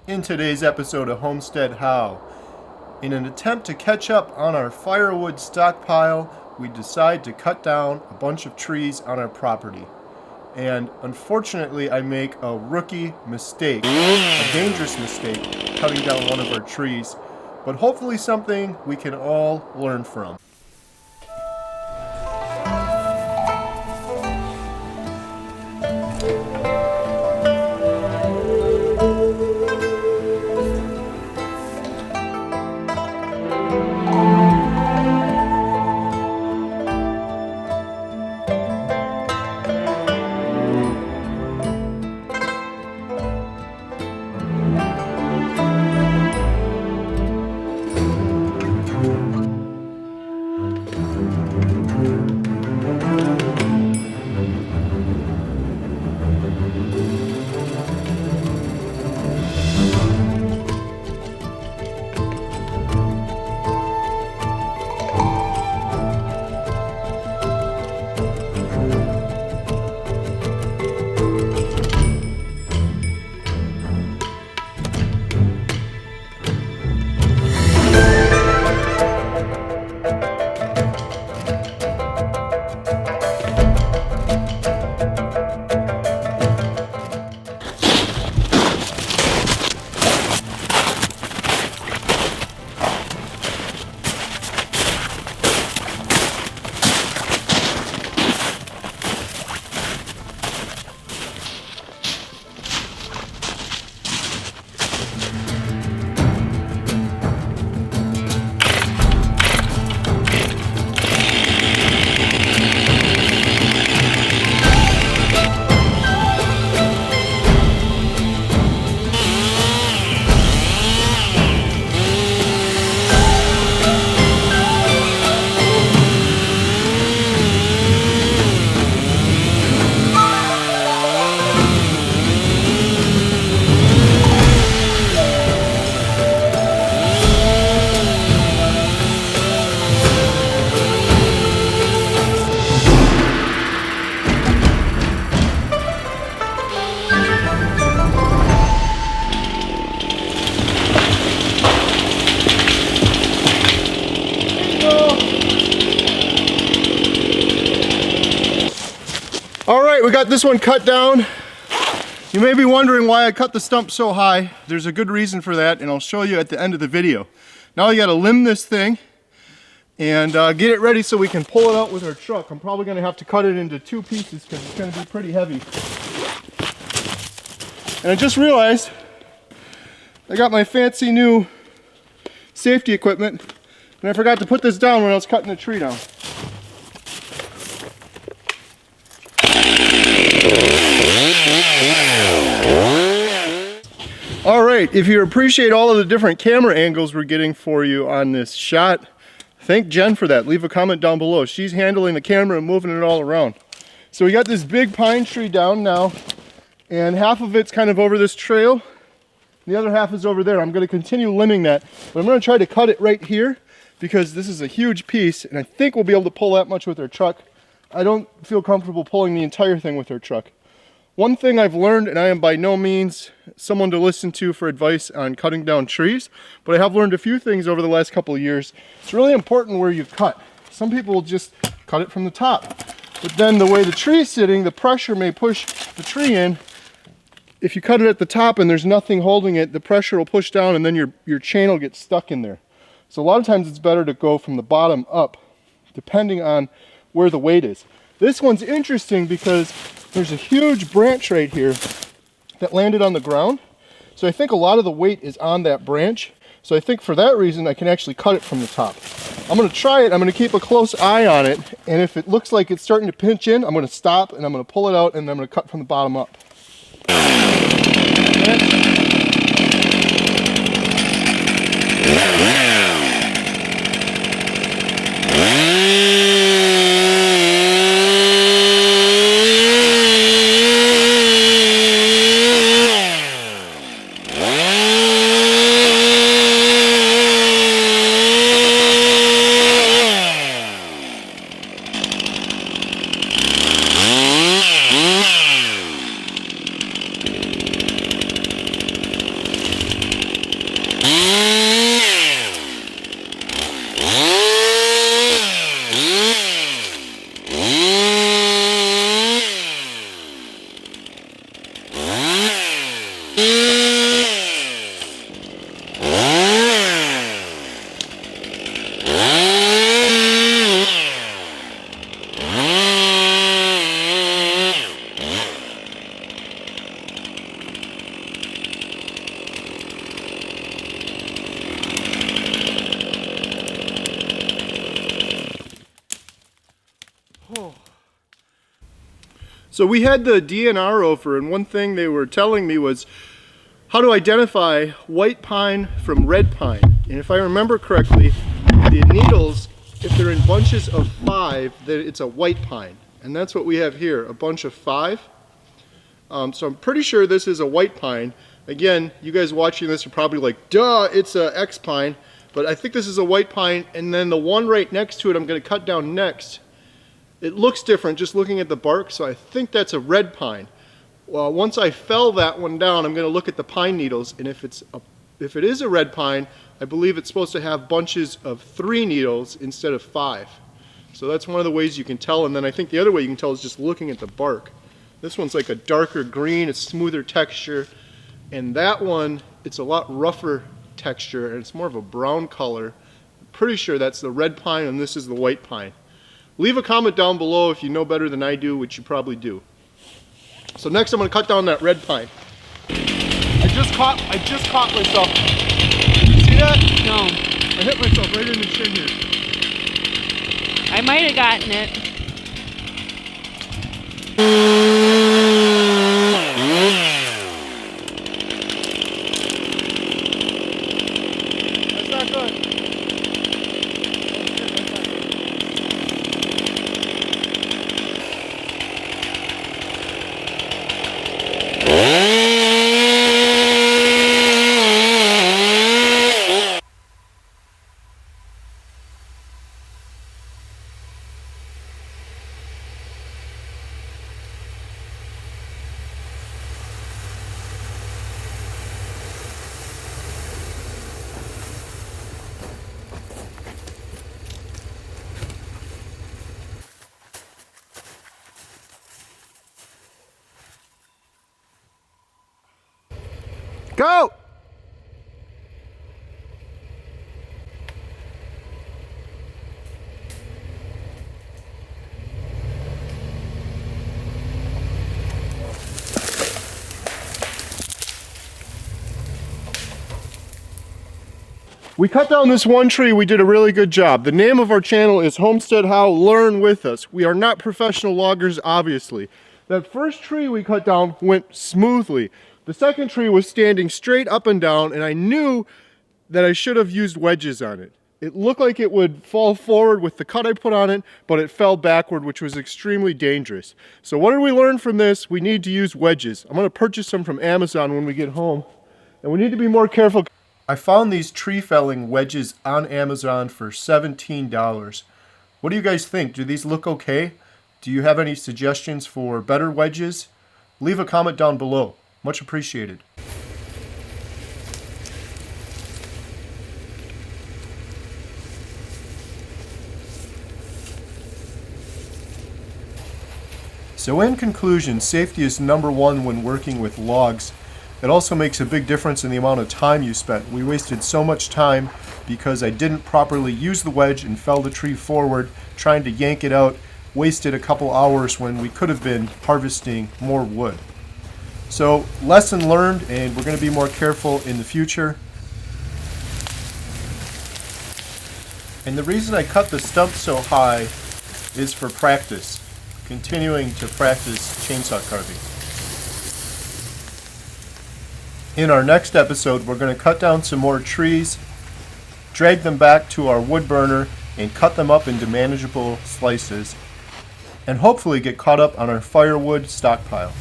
In today's episode of Homestead How, in an attempt to catch up on our firewood stockpile, we decide to cut down a bunch of trees on our property. And unfortunately, I make a rookie mistake, a dangerous mistake, cutting down one of our trees, but hopefully something we can all learn from. Alright, we got this one cut down. You may be wondering why I cut the stump so high. There's a good reason for that, and I'll show you at the end of the video. Now you gotta limb this thing and get it ready so we can pull it out with our truck. I'm probably gonna have to cut it into two pieces because it's gonna be pretty heavy. And I just realized I got my fancy new safety equipment and I forgot to put this down when I was cutting the tree down. Alright, if you appreciate all of the different camera angles we're getting for you on this shot, thank Jen for that. Leave a comment down below. She's handling the camera and moving it all around. So we got this big pine tree down now, and half of it's kind of over this trail. The other half is over there. I'm going to continue limbing that, but I'm going to try to cut it right here because this is a huge piece, and I think we'll be able to pull that much with our truck. I don't feel comfortable pulling the entire thing with our truck. One thing I've learned, and I am by no means someone to listen to for advice on cutting down trees, but I have learned a few things over the last couple of years. It's really important where you cut. Some people will just cut it from the top, but then the way the tree is sitting, the pressure may push the tree in. If you cut it at the top and there's nothing holding it, the pressure will push down and then your chain will get stuck in there. So a lot of times it's better to go from the bottom up, depending on where the weight is. This one's interesting because there's a huge branch right here that landed on the ground. So I think a lot of the weight is on that branch. So I think for that reason, I can actually cut it from the top. I'm gonna try it, I'm gonna keep a close eye on it. And if it looks like it's starting to pinch in, I'm gonna stop and I'm gonna pull it out and I'm gonna cut from the bottom up. So we had the DNR over, and one thing they were telling me was how to identify white pine from red pine. And if I remember correctly, the needles, if they're in bunches of 5, then it's a white pine. And that's what we have here, a bunch of 5. So I'm pretty sure this is a white pine. Again, you guys watching this are probably like, duh, it's a X pine. But I think this is a white pine, and then the one right next to it I'm going to cut down next. It looks different just looking at the bark, so I think that's a red pine. Well, once I fell that one down, I'm going to look at the pine needles, and if it is a red pine, I believe it's supposed to have bunches of 3 needles instead of 5. So that's one of the ways you can tell, and then I think the other way you can tell is just looking at the bark. This one's like a darker green, a smoother texture, and that one, it's a lot rougher texture, and it's more of a brown color. I'm pretty sure that's the red pine, and this is the white pine. Leave a comment down below if you know better than I do, which you probably do. So next I'm going to cut down that red pine. I just caught myself. Did you see that? No. I hit myself right in the chin here. I might have gotten it. That's not good. Go! We cut down this one tree, we did a really good job. The name of our channel is HomesteadHow, learn with us. We are not professional loggers, obviously. That first tree we cut down went smoothly. The second tree was standing straight up and down, and I knew that I should have used wedges on it. It looked like it would fall forward with the cut I put on it, but it fell backward, which was extremely dangerous. So what did we learn from this? We need to use wedges. I'm going to purchase some from Amazon when we get home, and we need to be more careful. I found these tree felling wedges on Amazon for $17. What do you guys think? Do these look okay? Do you have any suggestions for better wedges? Leave a comment down below. Much appreciated. So in conclusion, safety is number one when working with logs. It also makes a big difference in the amount of time you spent. We wasted so much time because I didn't properly use the wedge and fell the tree forward trying to yank it out. Wasted a couple hours when we could have been harvesting more wood. So lesson learned, and we're going to be more careful in the future. And the reason I cut the stump so high is for practice. Continuing to practice chainsaw carving. In our next episode, we're going to cut down some more trees, drag them back to our wood burner, and cut them up into manageable slices, and hopefully get caught up on our firewood stockpile.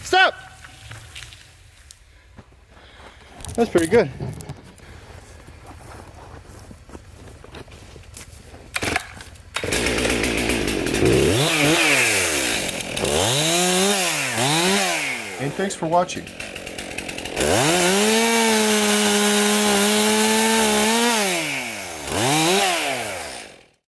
Stop! That's pretty good. And thanks for watching.